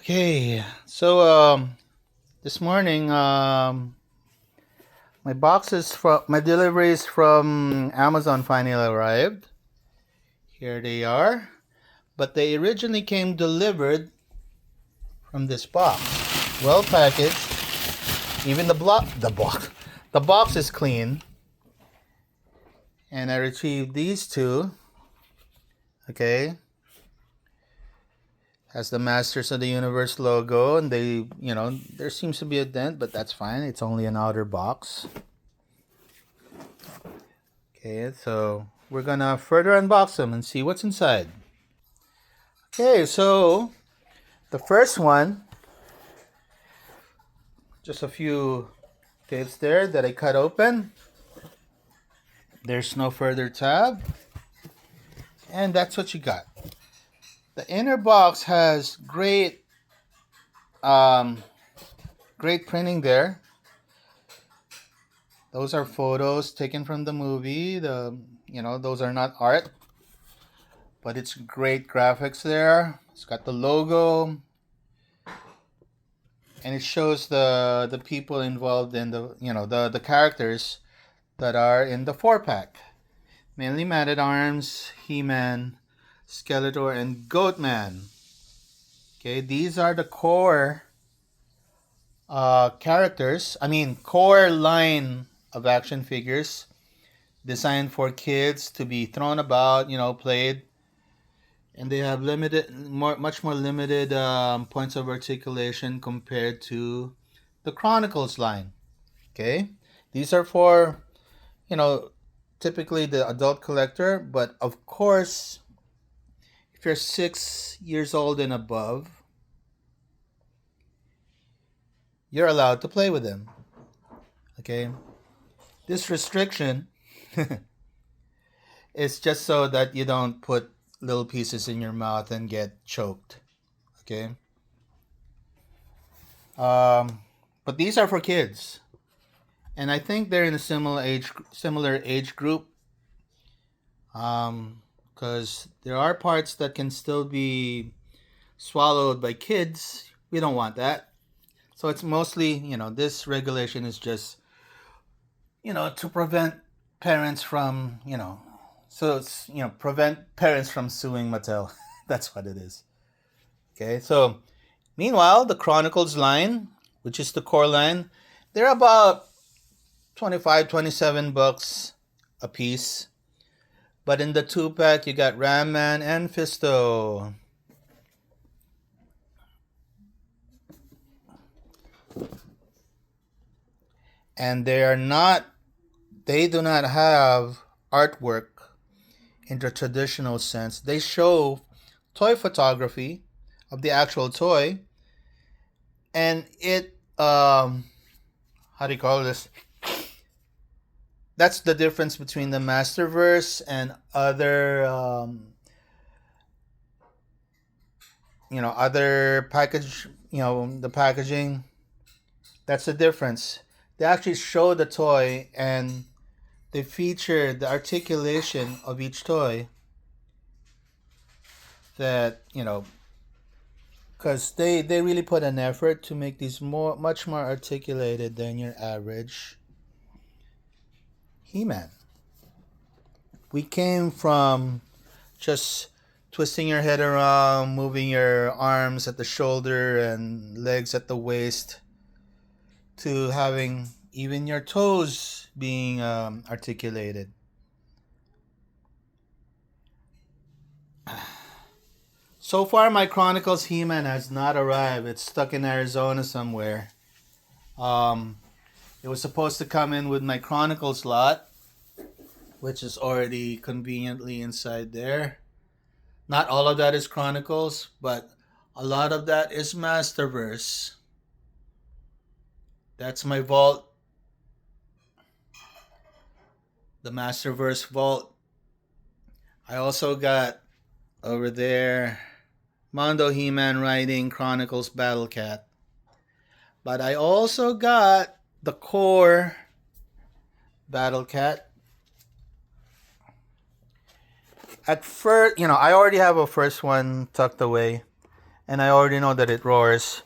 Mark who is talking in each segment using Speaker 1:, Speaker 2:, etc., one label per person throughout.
Speaker 1: Okay, so this morning, my deliveries from Amazon finally arrived. Here they are, but they originally came delivered from this box, well packaged. Even the box is clean, and I retrieved these two. Okay, has the Masters of the Universe logo, and there seems to be a dent, but that's fine. It's only an outer box. Okay, so we're gonna further unbox them and see what's inside. Okay, so the first one, just a few tapes there that I cut open. There's no further tab, and that's what you got. The inner box has um, great printing there. Those are photos taken from the movie. Those are not art, but it's great graphics there. It's got the logo, and it shows the people involved in the characters that are in the 4 pack, mainly Man at Arms, He-Man, Skeletor, and Goatman. Okay, these are the core characters. I mean, core line of action figures designed for kids to be thrown about, played, and they have much more limited points of articulation compared to the Chronicles line. Okay, these are for you know typically the adult collector, but of course, if you're 6 years old and above, you're allowed to play with them. Okay, this restriction is just so that you don't put little pieces in your mouth and get choked. Okay, um, but these are for kids, and I think they're in a similar age group. Because there are parts that can still be swallowed by kids. We don't want that. So it's mostly, this regulation is just, to prevent parents from, prevent parents from suing Mattel. That's what it is. Okay, so meanwhile, the Chronicles line, which is the core line, they're about 25, 27 bucks a piece. But in the 2 pack, you got Ram Man and Fisto. And they do not have artwork in the traditional sense. They show toy photography of the actual toy, and how do you call this? That's the difference between the Masterverse and other package, the packaging. That's the difference. They actually show the toy, and they feature the articulation of each toy, that because they really put an effort to make these much more articulated than your average He-Man. We came from just twisting your head around, moving your arms at the shoulder and legs at the waist, to having even your toes being articulated. So far, my Chronicles He-Man has not arrived. It's stuck in Arizona somewhere. Um, it was supposed to come in with my Chronicles lot, which is already conveniently inside there. Not all of that is Chronicles, but a lot of that is Masterverse. That's my vault, the Masterverse vault. I also got over there Mondo He-Man riding Chronicles Battle Cat. But I also got the core Battle Cat. At first, I already have a first one tucked away. and I already know that it roars.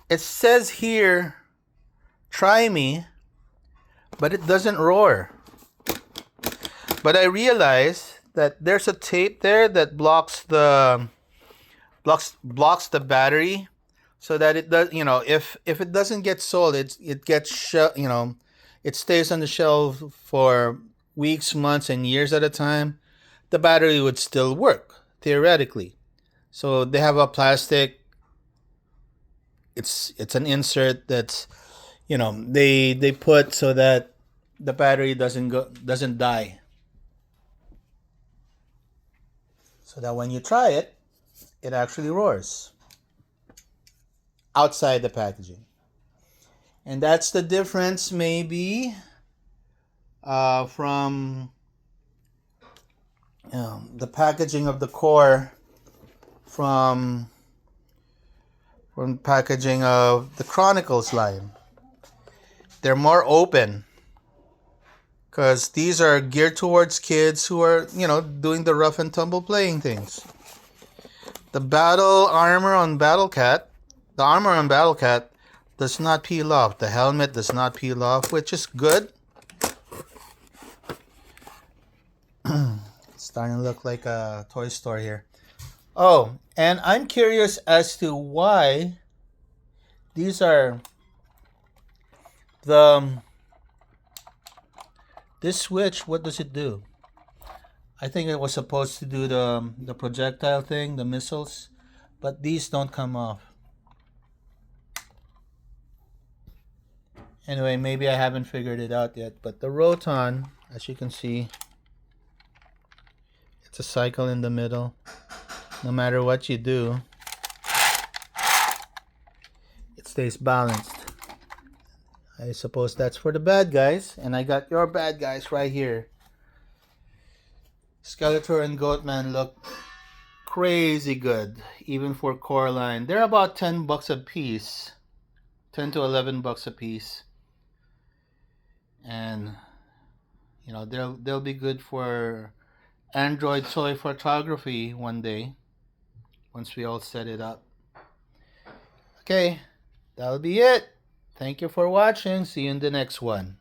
Speaker 1: It says here, try me, but it doesn't roar. But I realize that there's a tape there that blocks the battery, so that it does, if it doesn't get sold, it gets it stays on the shelf for weeks, months, and years at a time. The battery would still work theoretically. So they have a plastic. It's an insert that's they put so that the battery doesn't die. So that when you try it, it actually roars outside the packaging. And that's the difference, maybe, from the packaging of the core from packaging of the Chronicles line. They're more open because these are geared towards kids who are, doing the rough and tumble playing things. The armor on Battlecat does not peel off. The helmet does not peel off, which is good. It's starting to look like a toy store here. Oh, and I'm curious as to why these are this switch. What does it do? I think it was supposed to do the projectile thing, the missiles, but these don't come off. Anyway, maybe I haven't figured it out yet, but the Roton, as you can see, it's a cycle in the middle. No matter what you do, it stays balanced. I suppose that's for the bad guys, and I got your bad guys right here. Skeletor and Goatman look crazy good, even for core line. They're about $10 a piece, $10 to $11 a piece, and they'll be good for Android toy photography one day once we all set it up. Okay, that'll be it. Thank you for watching. See you in the next one.